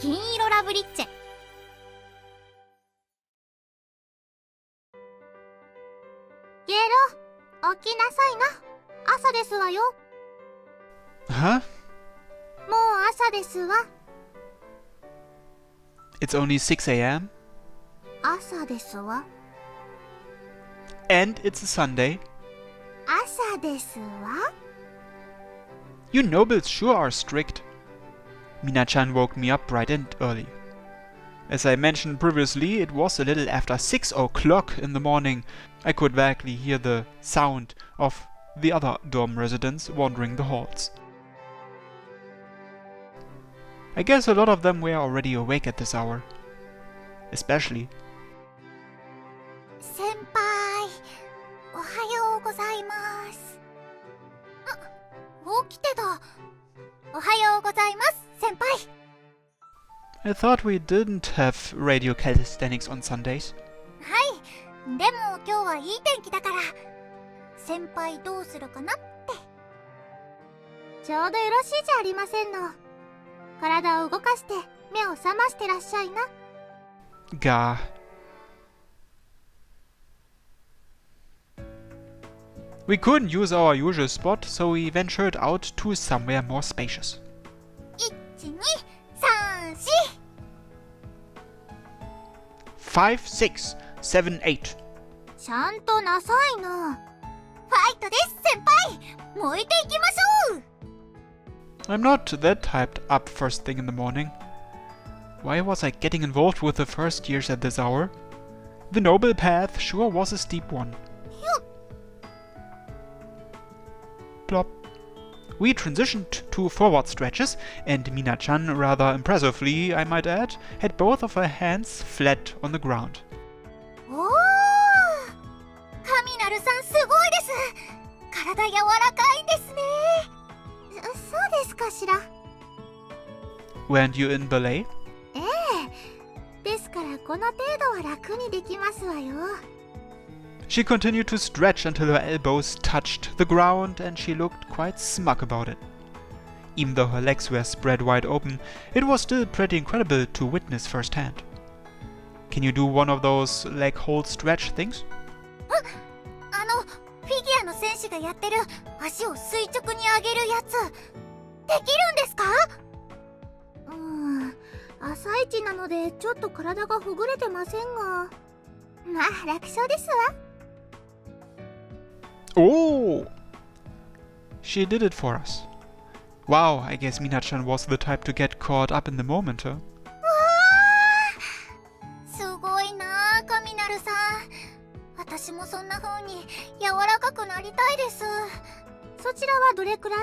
金色ラブリッチェ。ゲロ、起きなさいな。朝ですわよ。Huh? もう朝ですわ。 It's only 6 a.m. 朝ですわ。 And it's a Sunday. 朝ですわ。 You nobles sure are strict. Mina-chan woke me up bright and early. As I mentioned previously, it was a little after 6 o'clock in the morning. I could vaguely hear the sound of the other dorm residents wandering the halls. I guess a lot of them were already awake at this hour. Especially. 先輩、おはようございます。起きてた。おはようございます、先輩。 I thought we didn't have radio calisthenics on Sundays. はい、でも今日はいい天気だから先輩どうするかなって。ちょうどよろしいじゃありませんの。体を動かして目を覚ましてらっしゃいな。 Gah. We couldn't use our usual spot, so we ventured out to somewhere more spacious. 1、2、3、4 5, 6, 7, 8. ちゃんとなさいな。ファイトです先輩。燃えていきましょう。 I'm not that hyped up first thing in the morning. Why was I getting involved with the first years at this hour? The noble path sure was a steep one. Plop. We transitioned to forward stretches, and Mina-chan, rather impressively, I might add, had both of her hands flat on the ground. おー、カミナルさんすごいです。体柔らかいんですね。そうですかしら。 Weren't you in ballet? ええ、ですからこの程度は楽にできますわよ。 She continued to stretch until her elbows touched the ground, and she looked quite smug about it. Even though her legs were spread wide open, it was still pretty incredible to witness firsthand. Can you do one of those leg hold stretch things? フィギュアの選手がやってる足を垂直に上げるやつ、できるんですか？朝一なのでちょっと体がほぐれてませんが、まあ楽勝ですわ。 Oh! She did it for us. Wow, I guess Mina-chan was the type to get caught up in the moment, huh? わー、すごいなあ、カミナルさん。私もそんな風に柔らかくなりたいです。そちらはどれくらい？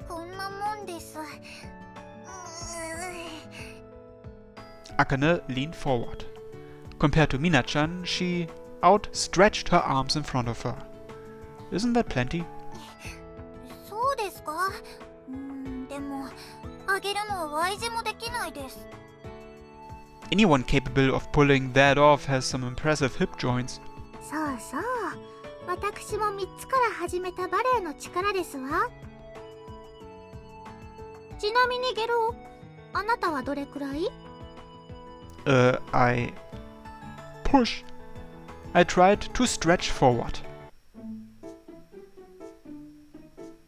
こんなもんです。Akane leaned forward. Compared to Mina-chan, she outstretched her arms in front of her. Isn't that plenty? そうですか？でも上げるのは Y 字もできないです。 Anyone capable of pulling that off has some impressive hip joints. そうそう、私も3つから始めたバレエの力ですわ。ちなみにゲロ、あなたはどれくらい？ I push. I tried to stretch forward.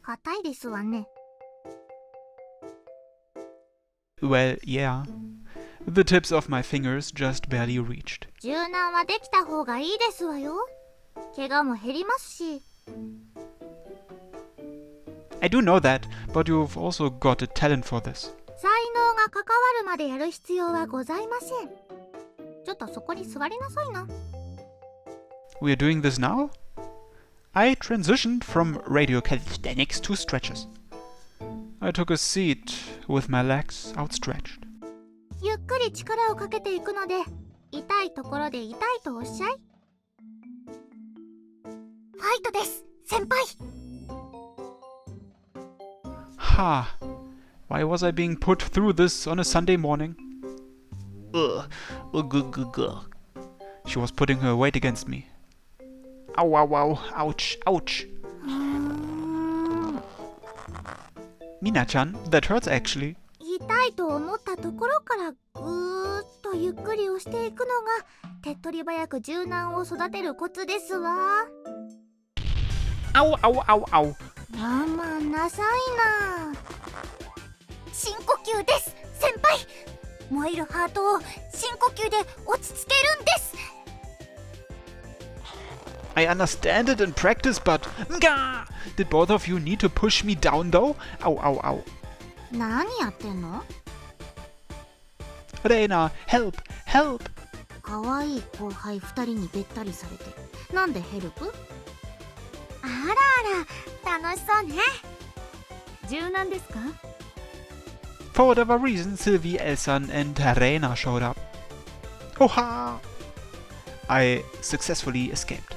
硬いですわね。 Well, yeah. The tips of my fingers just barely reached. 柔軟はできた方がいいですわよ。怪我も減りますし。 I do know that, but you've also got a talent for this. 才能が関わるまでやる必要はございません。ちょっとそこに座りなさいな。 We're doing this now? I transitioned from radio calisthenics to stretches. I took a seat with my legs outstretched. ゆっくり力をかけていくので、痛いところで痛いとおっしゃい。ファイトです、先輩。 Ha! Why was I being put through this on a Sunday morning? Ugh. She was putting her weight against me. Ow, ow, ow. Ouch, ouch. Mina-chan, that hurts actually. 痛痛いと思ったところからぐーっとゆっくり押していくのが手っ取り早く柔軟を育てるコツですわ。Au, au, au, au. まあまあなさいな。深呼吸です、先輩。燃えるハートを深呼吸で落ち着けるんです。I understand it in practice, but... Nga! Did both of you need to push me down though? Au, au, au. 何やってんの？ Reina, help, help! かわいい後輩2人にべったりされてなんでヘルプ？あらあら、楽しそうね。柔軟ですか？ For whatever reason, Sylvie, Elsan and Reina showed up. Oha! I successfully escaped.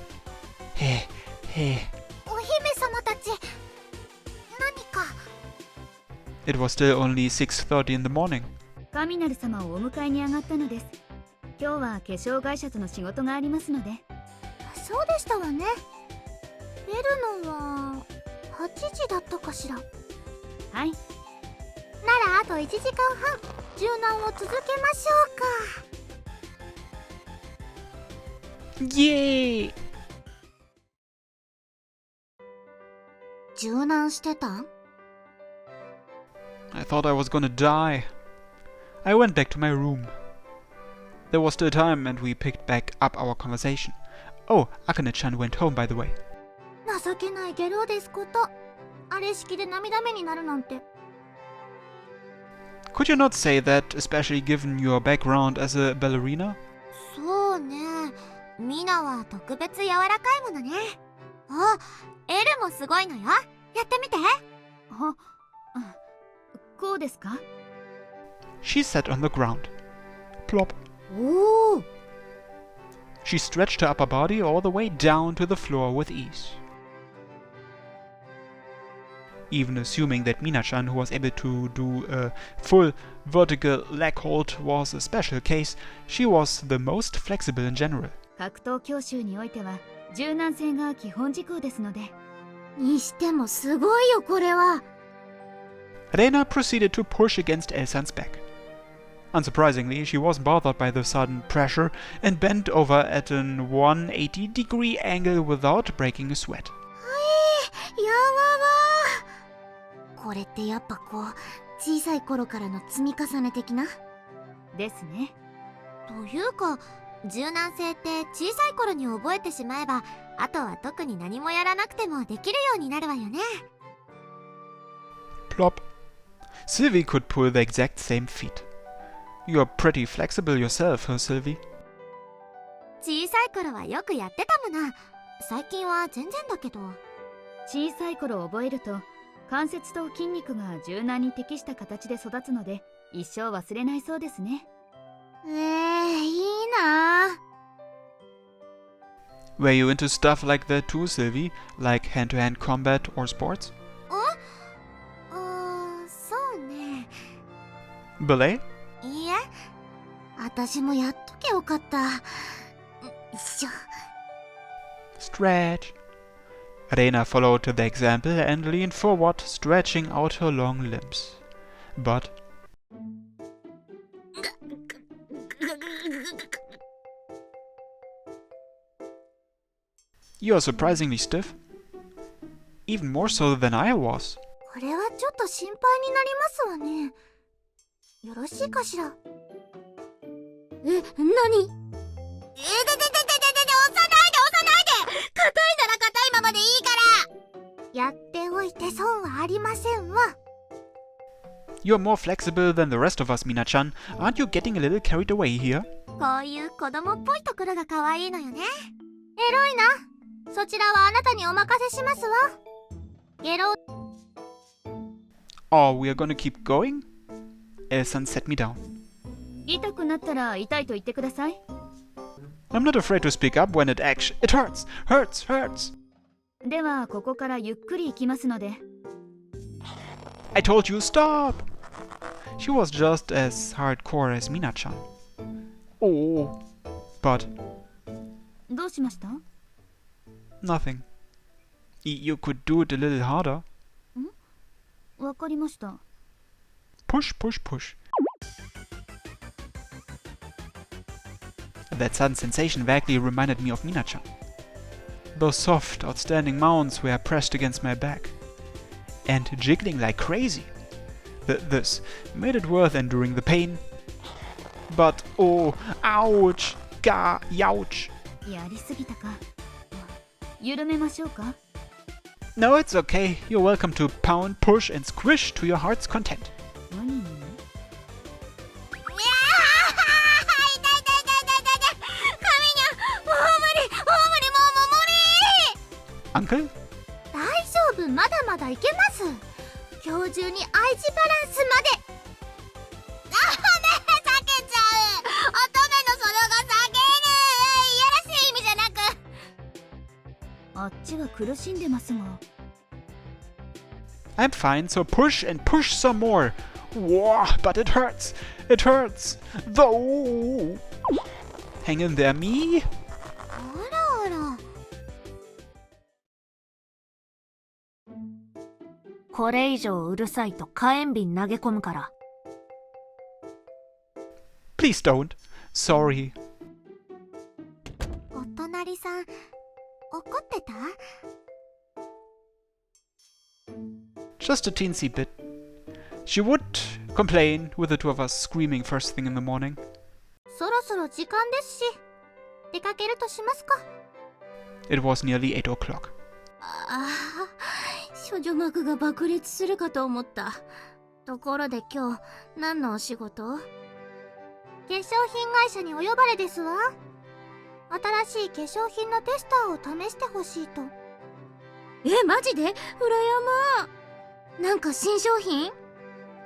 Heh, heh. お姫様たち、何か。It was still only 6:30 in the morning. カミナル様をお迎えに上がったのです。今日は化粧会社との仕事がありますので。そうでしたわね。出るのは8時だったかしら。はい。ならあと1時間半柔軟を続けましょうか。Yay! 柔軟してたん？ I thought I was gonna die. I went back to my room. There was still time and we picked back up our conversation. Oh, Akane-chan went home, by the way. 情けないゲロですこと。あれ式で涙目になるなんて。Could you not say that, especially given your background as a ballerina? そうね。ミナは特別柔らかいものね。あ、エルもすごいのよ。やってみて。こうですか？ She sat on the ground. Plop. おお。She stretched her upper body all the way down to the floor with ease. Even assuming that Mina-chan, who was able to do a full vertical leg hold, was a special case, she was the most flexible in general. 格闘教習においては柔軟性が基本事項ですので。にしてもすごいよこれは。Reina proceeded to push against Elsan's back. Unsurprisingly, she wasn't bothered by the sudden pressure and bent over at an 180-degree angle without breaking a sweat. やわわ。これってやっぱこう小さい頃からの積み重ね的な？ですね。というか柔軟性って小さい頃に覚えてしまえばあとは特に何もやらなくてもできるようになるわよね。 Plop. Sylvie could pull the exact same feat. You're pretty flexible yourself, huh, Sylvie? 小さい頃はよくやってたもの。最近は全然だけど。小さい頃覚えると関節と筋肉が柔軟に適した形で育つので一生忘れないそうですね。いいなぁ。 Were you into stuff like that too, Sylvie? Like hand-to-hand combat or sports? そうね。Ballet? いいえ、私もやっとけよかった。よいしょ。 Stretch. Reina followed the example and leaned forward, stretching out her long limbs. But... You're surprisingly stiff. Even more so than I was. これはちょっと心配になりますわね。よろしいかしら。何？押さないで押さないで。硬いなら硬いままでいいから。やっておいて損はありませんわ。 You're more flexible than the rest of us, Mina-chan. Aren't you getting a little carried away here? こういう子供っぽいところが可愛いのよね。エロいな。そちらはあなたにお任せしますわ。ゲロ。 Oh, we are gonna keep going? Elsan set me down. 痛くなったら痛いと言ってください。I'm not afraid to speak up when it hurts, hurts. ではここからゆっくり行きますので。 I told you stop. She was just as hardcore as Mina-chan. Oh, but どうしました？ nothing. You could do it a little harder. わかりました。push, push, push. That sudden sensation vaguely reminded me of Mina-chan. Those soft, outstanding mounts were pressed against my back and jiggling like crazy. This made it worth enduring the pain. But oh, ouch, ga, youch. やりすぎたか。緩めましょうか。 No, it's okay. You're welcome to pound, push, and squish to your heart's content. 何にいやー痛い痛い痛い痛い痛い痛い。神にゃ、もう無理、もう無理、もう無理。 Uncle? 大丈夫、まだまだいけます。今日中に愛知バランスまで。あーね、避けちゃう。乙女の園が避ける。いやらしい意味じゃなく。あっちは苦しんでますが。 I'm fine, so push and push some more. Whoa, but it hurts. It hurts. Though. Hang in there, me. あらあら。これ以上うるさいと火炎瓶投げ込むから。 Please don't. Sorry. お隣さん、怒ってた？ Just a teensy bit. She would complain with the two of us screaming first thing in the morning. そろそろ時間ですし、出かけるとしますか。 It was nearly 8 o'clock. ああ、処女膜が爆裂するかと思った。ところで今日、何のお仕事？化粧品会社にお呼ばれですわ。新しい化粧品のテスターを試してほしいと。え、マジで？羨ま。なんか新商品？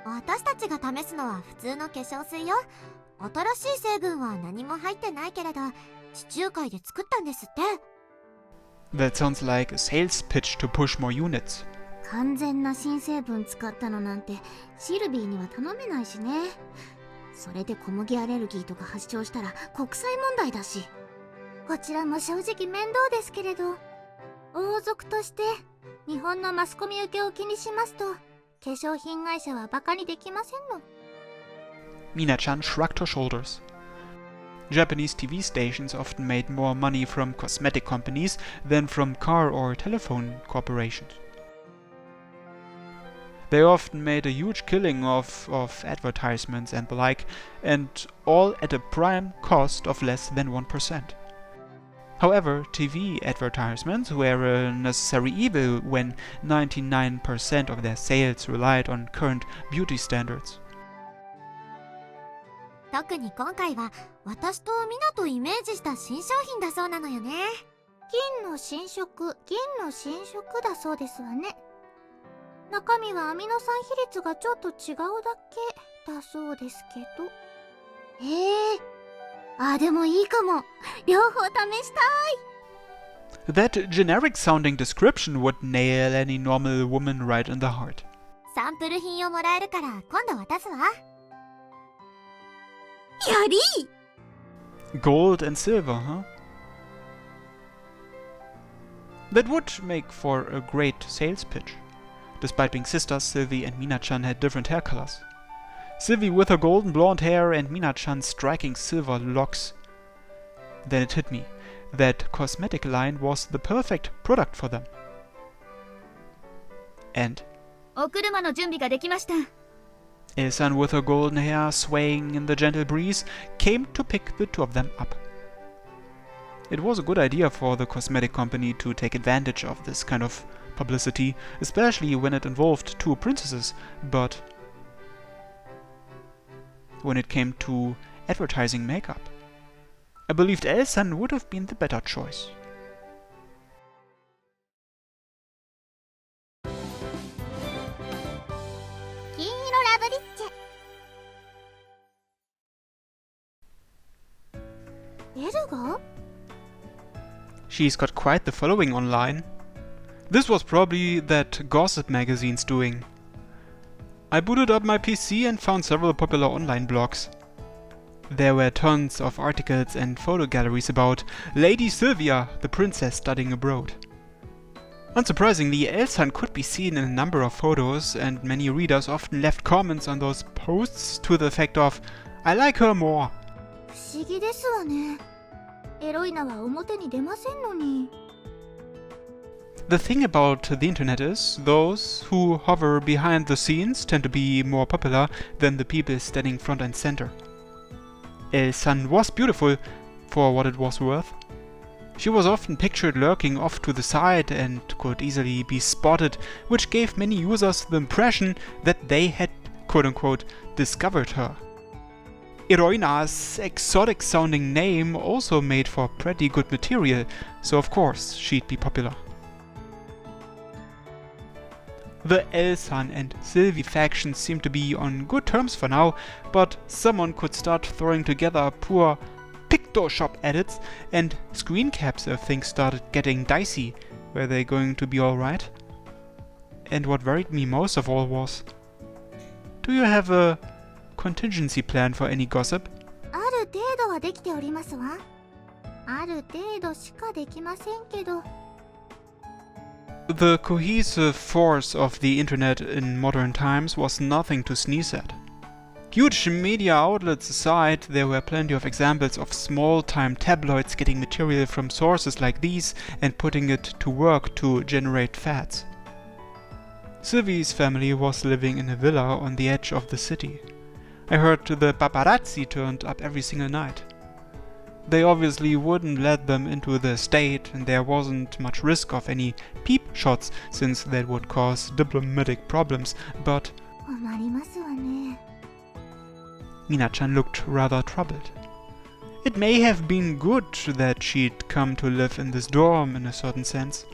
私たちが試すのは普通の化粧水よ。新しい成分は何も入ってないけれど、地中海で作ったんですって。 That sounds like a sales pitch to push more units. 完全な新成分使ったのなんてシルビーには頼めないしね。それで小麦アレルギーとか発症したら国際問題だし。こちらも正直面倒ですけれど、王族として日本のマスコミ受けを気にしますと、化粧品会社はバカにできませんの。 Mina-chan shrugged her shoulders. Japanese TV stations often made more money from cosmetic companies than from car or telephone corporations. They often made a huge killing of advertisements and the like, and all at a prime cost of less than 1%. However, TV advertisements were a necessary evil when 99% of their sales relied on current beauty standards. 特に今回は私とミナとイメージした新商品だそうなのよね。銀の新色だそうですわね。中身はアミノ酸比率がちょっと違うだけだそうですけど。あ、でもいいかも。両方試したい。 That generic sounding description would nail any normal woman right in the heart. サンプル品をもらえるから今度渡すわ。やりGold and silver, huh? That would make for a great sales pitch. Despite being sisters, Sylvie and Mina-chan had different hair colors. Sylvie with her golden blonde hair and Mina-chan's striking silver locks. Then it hit me. That cosmetic line was the perfect product for them. And お車の準備ができました。 Ilsan with her golden hair swaying in the gentle breeze came to pick the two of them up. It was a good idea for the cosmetic company to take advantage of this kind of publicity, especially when it involved two princesses, but when it came to advertising makeup, I believed Ilsan would have been the better choice. She's got quite the following online. This was probably that gossip magazine's doing. I booted up my PC and found several popular online blogs. There were tons of articles and photo galleries about Lady Sylvia, the princess studying abroad. Unsurprisingly, Elsan could be seen in a number of photos, and many readers often left comments on those posts to the effect of, I like her more. 不思議ですわね。エロイナは表に出ませんのに。The thing about the internet is, those who hover behind the scenes tend to be more popular than the people standing front and center. Elsan was beautiful, for what it was worth. She was often pictured lurking off to the side and could easily be spotted, which gave many users the impression that they had quote-unquote discovered her. Heroina's exotic sounding name also made for pretty good material, so of course she'd be popular. The Elsan and Sylvie factions seem to be on good terms for now, but someone could start throwing together poor PictoShop edits and screen caps if things started getting dicey. Were they going to be alright? And what worried me most of all was, do you have a contingency plan for any gossip? ある程度はできておりますわ。ある程度しかできませんけど。The cohesive force of the internet in modern times was nothing to sneeze at. Huge media outlets aside, there were plenty of examples of small-time tabloids getting material from sources like these and putting it to work to generate fads. Sylvie's family was living in a villa on the edge of the city. I heard the paparazzi turned up every single night. They obviously wouldn't let them into the estate, and there wasn't much risk of any peep shots since that would cause diplomatic problems, but 困りますわね。 Mina-chan looked rather troubled. It may have been good that she'd come to live in this dorm in a certain sense.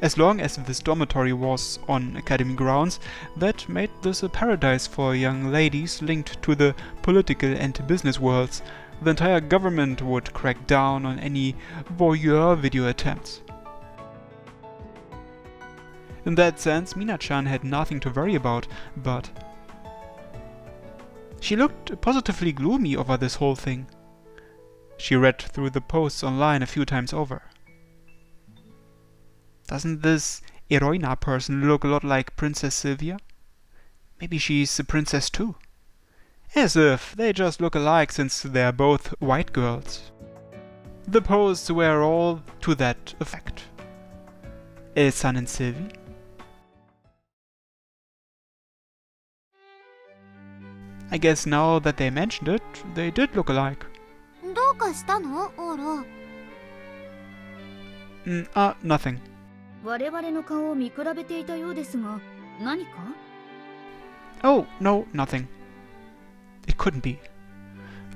As long as this dormitory was on academy grounds, that made this a paradise for young ladies linked to the political and business worlds. The entire government would crack down on any voyeur video attempts. In that sense, Mina-chan had nothing to worry about, but she looked positively gloomy over this whole thing. She read through the posts online a few times over. Doesn't this Heroina person look a lot like Princess Sylvia? Maybe she's a princess too. As if they just look alike since they're both white girls. The posts were all to that effect. Elsan and Sylvie. I guess now that they mentioned it, they did look alike. どうかしたの、オーロ？ Nothing. 我々の顔を見比べていたようですが、何か？ Oh, no, nothing. It couldn't be.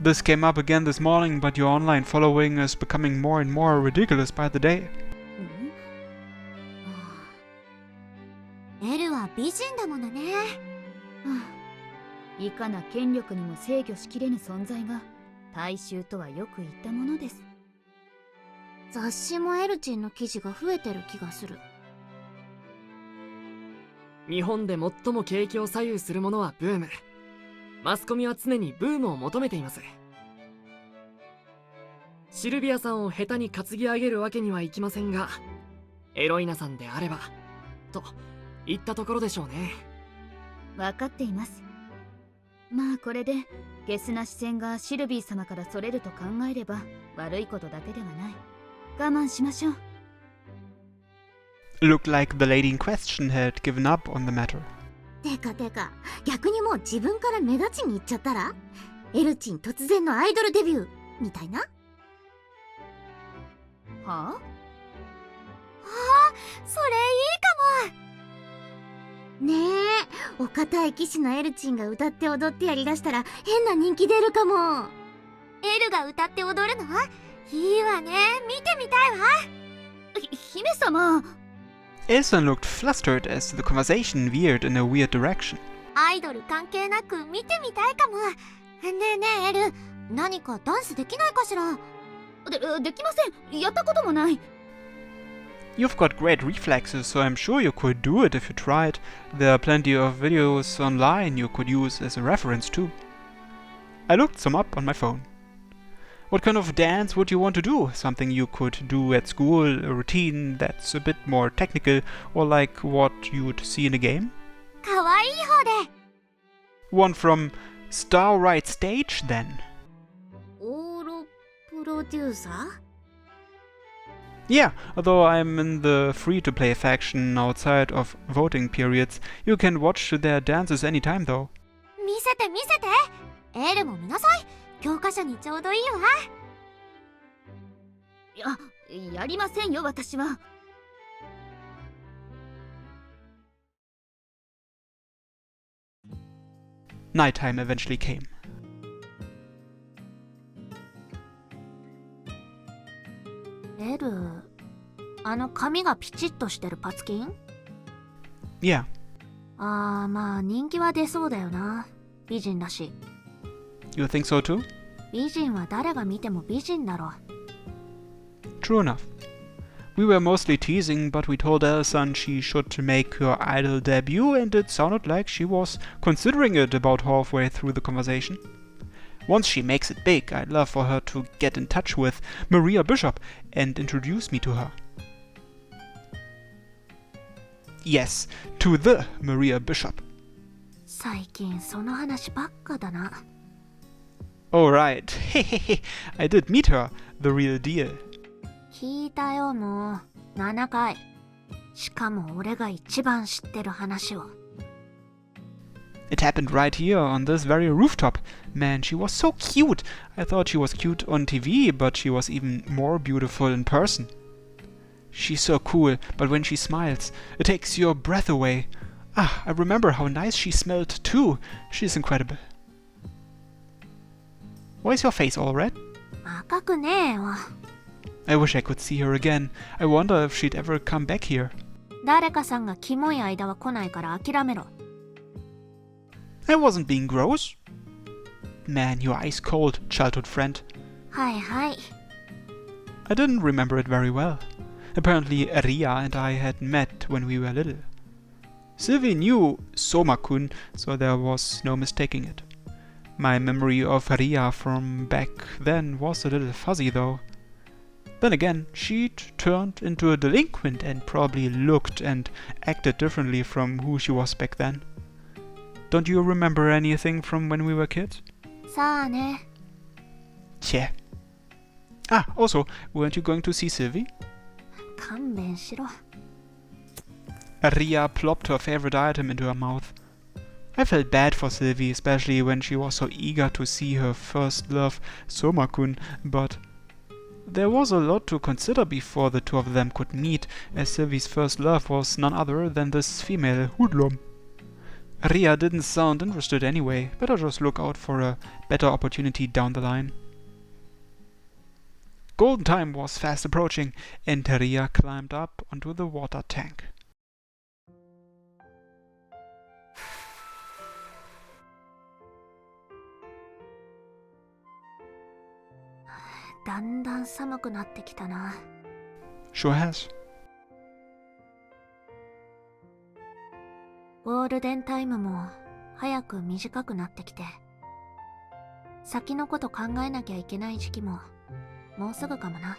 This came up again this morning, but your online following is becoming more and more ridiculous by the day. エルは美人だものね。いかな権力にも制御しきれぬ存在が大衆とはよく言ったものです。雑誌もエルチンの記事が増えてる気がする。日本で最も景気を左右するものはブーム。マスコミは常にブームを求めています。シルビアさんを下手に担ぎ上げるわけにはいきませんが、エロイナさんであればといったところでしょうね。分かっています。まあこれでゲスな視線がシルビー様からそれると考えれば悪いことだけではない。我慢しましょう。Looked like the lady in question had given up on the matter. てか逆にもう自分から目立ちに行っちゃったら、エルチン突然のアイドルデビューみたいな。はあ？それいいかも。ねえ、お堅い騎士のエルチンが歌って踊ってやりだしたら変な人気出るかも。エルが歌って踊るの？いいわね、見てみたいわ。姫様。Elsan looked flustered as the conversation veered in a weird direction. アイドル関係なく見てみたいかも。ねえねえエル、何かダンスできないかしら？できません。やったこともない。You've got great reflexes, so I'm sure you could do it if you tried. There are plenty of videos online you could use as a reference too. I looked some up on my phone. What kind of dance would you want to do? Something you could do at school, a routine that's a bit more technical, or like what you'd see in a game? かわいい方で。 One from Star Right Stage, then. オーロプロデューサー Yeah, although I'm in the free-to-play faction outside of voting periods, you can watch their dances anytime though. 見せて見せて。エールも見なさい。教科書にちょうどいいわ。やりませんよ私は。Nighttime eventually came. エル、あの髪がピチッとしてるパツキン？ Yeah. ああ、まあ人気は出そうだよな。美人だし。 You think so too? 美人は誰が見ても美人だろ。 True enough. We were mostly teasing, but we told Alison she should make her idol debut, and it sounded like she was considering it about halfway through the conversation. Once she makes it big, I'd love for her to get in touch with Maria Bishop and introduce me to her. Yes, to the Maria Bishop. 最近その話ばっかだな。 Oh right, I did meet her, the real deal. 聞いたよもう7回。しかも俺が一番知ってる話を。 It happened right here on this very rooftop. Man, she was so cute. I thought she was cute on TV, but she was even more beautiful in person. She's so cool, but when she smiles, it takes your breath away. Ah, I remember how nice she smelled too. She's incredible. Why is your face all red? 赤くねえよ。 I wish I could see her again. I wonder if she'd ever come back here. 誰かさんがキモい間は来ないから諦めろ。 I wasn't being gross. Man, you're ice cold, childhood friend. はいはい。 I didn't remember it very well. Apparently, Ria and I had met when we were little. Sylvie knew Soma-kun, so there was no mistaking it. My memory of Ria from back then was a little fuzzy though. Then again, she'd turned into a delinquent and probably looked and acted differently from who she was back then. Don't you remember anything from when we were kids? さあね。 Yeah. Ah, also, weren't you going to see Sylvie? 勘弁しろ。 Ria plopped her favorite item into her mouth. I felt bad for Sylvie, especially when she was so eager to see her first love, Soma-kun, but there was a lot to consider before the two of them could meet, as Sylvie's first love was none other than this female hoodlum. Ria didn't sound interested anyway, better just look out for a better opportunity down the line. Golden time was fast approaching, and Ria climbed up onto the water tank. だんだん寒くなってきたな。 Sure has. ゴールデンタイムも早く短くなってきて、先のこと考えなきゃいけない時期ももうすぐかもな。